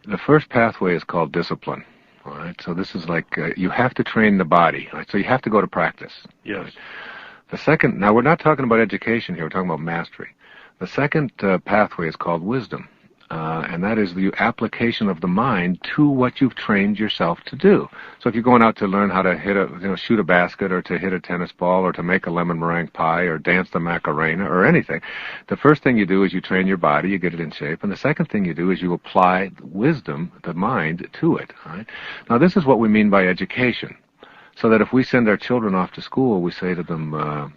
The first pathway is called discipline. All right, so this is like you have to train the body. Right? So you have to go to practice. Yes. Right? The second, now we're not talking about education here, we're talking about mastery. The second pathway is called wisdom, and that is the application of the mind to what you've trained yourself to do. So if you're going out to learn how to shoot a basket, or to hit a tennis ball, or to make a lemon meringue pie, or dance the Macarena, or anything, the first thing you do is you train your body, you get it in shape, and the second thing you do is you apply wisdom, the mind, to it. Right? Now this is what we mean by education. So that if we send our children off to school, we say to them,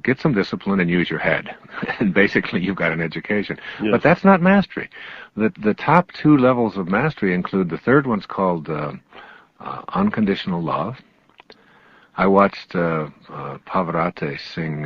get some discipline and use your head. And basically you've got an education. Yes. But that's not mastery. The top two levels of mastery include, the third one's called unconditional love. I watched Pavarotti sing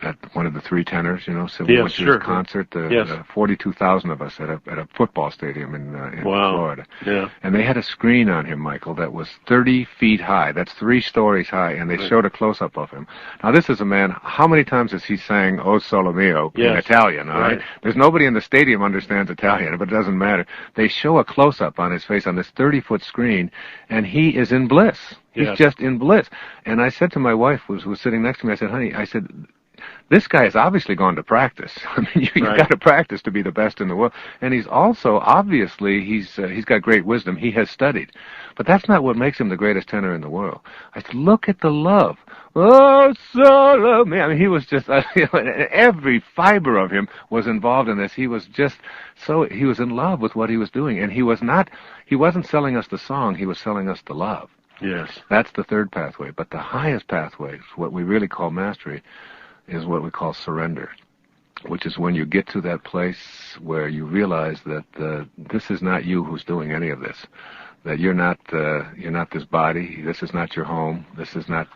at one of the three tenors, Sylvia sure. concert, Yes. 42,000 of us at a football stadium in Wow. Florida. Yeah. And they had a screen on him, Michael, that was 30 feet high. That's 3 stories high, and they showed a close-up of him. Now, this is a man, how many times has he sang O Sole Mio in Italian, all right? There's nobody in the stadium understands Italian, but it doesn't matter. They show a close-up on his face on this 30-foot screen, and he is in bliss. He's just in bliss. And I said to my wife, who was sitting next to me, I said, honey, this guy has obviously gone to practice. I mean, you've got to practice to be the best in the world. And he's also, obviously, he's got great wisdom. He has studied. But that's not what makes him the greatest tenor in the world. I said, look at the love. Oh, solo me. I mean, he was just, every fiber of him was involved in this. He was he was in love with what he was doing. And he wasn't selling us the song, he was selling us the love. Yes. That's the third pathway. But the highest pathway, what we really call mastery, is what we call surrender, which is when you get to that place where you realize that this is not you who's doing any of this, that you're not this body, this is not your home, this is not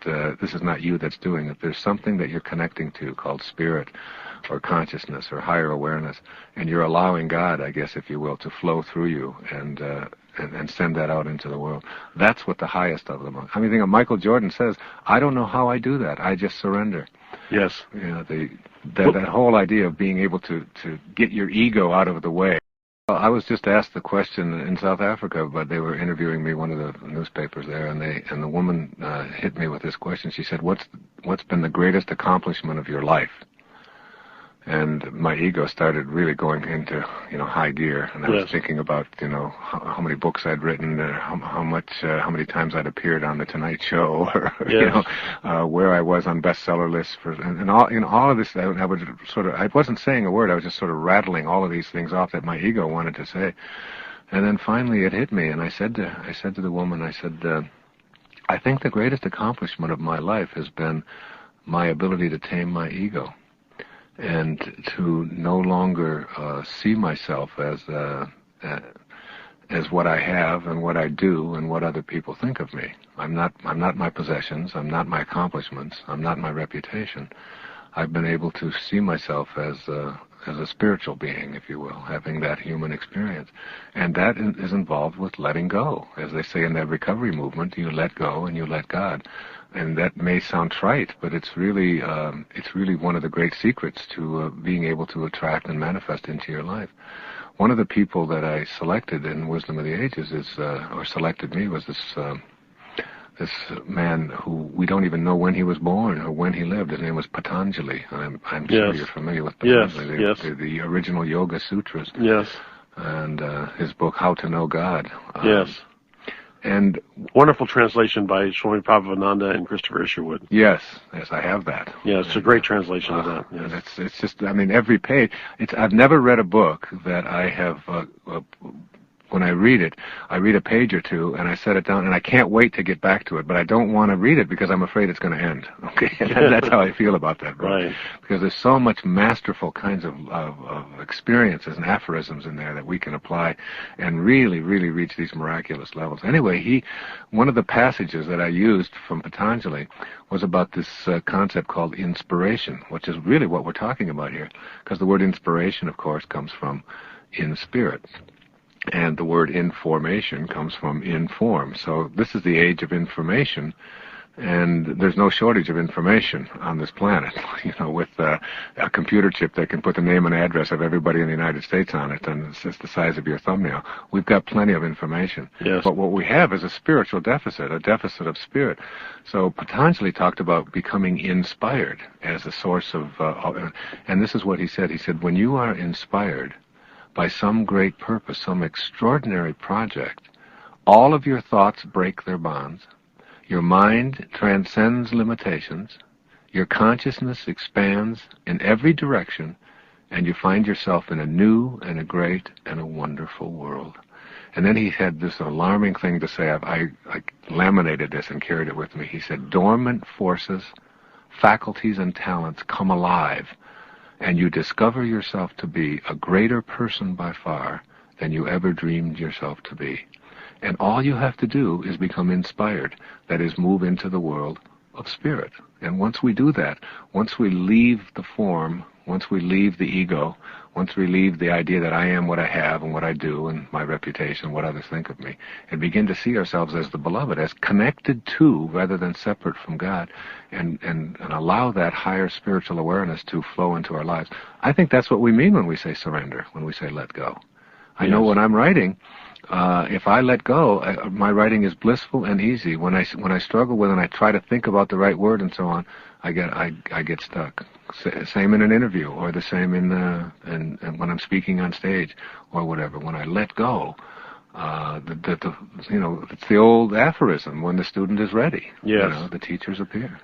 you that's doing it. There's something that you're connecting to called spirit, or consciousness, or higher awareness, and you're allowing God, I guess, if you will, to flow through you and send that out into the world. That's what the highest of them are. I mean, Michael Jordan says, I don't know how I do that. I just surrender. Yes. That whole idea of being able to get your ego out of the way. I was just asked the question in South Africa, but they were interviewing me, one of the newspapers there, and the woman hit me with this question. She said, what's been the greatest accomplishment of your life? And my ego started really going into, high gear, and I was thinking about, how many books I'd written, how many times I'd appeared on the Tonight Show, or where I was on bestseller lists and all of this. I would I wasn't saying a word. I was just sort of rattling all of these things off that my ego wanted to say, and then finally it hit me, and I said to the woman, I think the greatest accomplishment of my life has been my ability to tame my ego, and to no longer see myself as what I have and what I do and what other people think of me. I'm not my possessions. I'm not my accomplishments. I'm not my reputation. I've been able to see myself as a spiritual being, if you will, having that human experience, and that is involved with letting go. As they say in that recovery movement, you let go and you let God. And that may sound trite, but it's really one of the great secrets to being able to attract and manifest into your life. One of the people that I selected in Wisdom of the Ages selected me, was this man who we don't even know when he was born or when he lived. His name was Patanjali. I'm sure you're familiar with Patanjali, the original Yoga Sutras. Yes. And his book, How to Know God. Yes. And wonderful translation by Swami Prabhavananda and Christopher Isherwood. Yes, I have that. Yeah, it's a great translation of that. Yes. It's just, every page. I've never read a book that I have. When I read it, I read a page or two, and I set it down, and I can't wait to get back to it. But I don't want to read it because I'm afraid it's going to end. Okay, that's how I feel about that book. Right. Because there's so much masterful kinds of experiences and aphorisms in there that we can apply, and really, really reach these miraculous levels. Anyway, one of the passages that I used from Patanjali was about this concept called inspiration, which is really what we're talking about here, because the word inspiration, of course, comes from in spirit. And the word information comes from inform. So this is the age of information And there's no shortage of information on this planet, with a computer chip that can put the name and address of everybody in the United States on it, and it's just the size of your thumbnail. We've got plenty of information. Yes. But what we have is a spiritual deficit, a deficit of spirit. So Patanjali talked about becoming inspired as a source of, and this is what he said. He said, when you are inspired by some great purpose, some extraordinary project, all of your thoughts break their bonds. Your mind transcends limitations, your consciousness expands in every direction, and you find yourself in a new and a great and a wonderful world. And then he had this alarming thing to say. I laminated this and carried it with me. He said, dormant forces, faculties, and talents come alive, and you discover yourself to be a greater person by far than you ever dreamed yourself to be. And all you have to do is become inspired, that is, move into the world of spirit. And once we do that, once we leave the form, once we leave the ego, once we leave the idea that I am what I have and what I do and my reputation, what others think of me, and begin to see ourselves as the beloved, as connected to rather than separate from God, and allow that higher spiritual awareness to flow into our lives. I think that's what we mean when we say surrender, when we say let go. I know when I'm writing, if I let go, my writing is blissful and easy. When I struggle with it and I try to think about the right word and so on, I get stuck. Same in an interview, or the same in when I'm speaking on stage, or whatever. When I let go, it's the old aphorism: when the student is ready, yes, the teachers appear.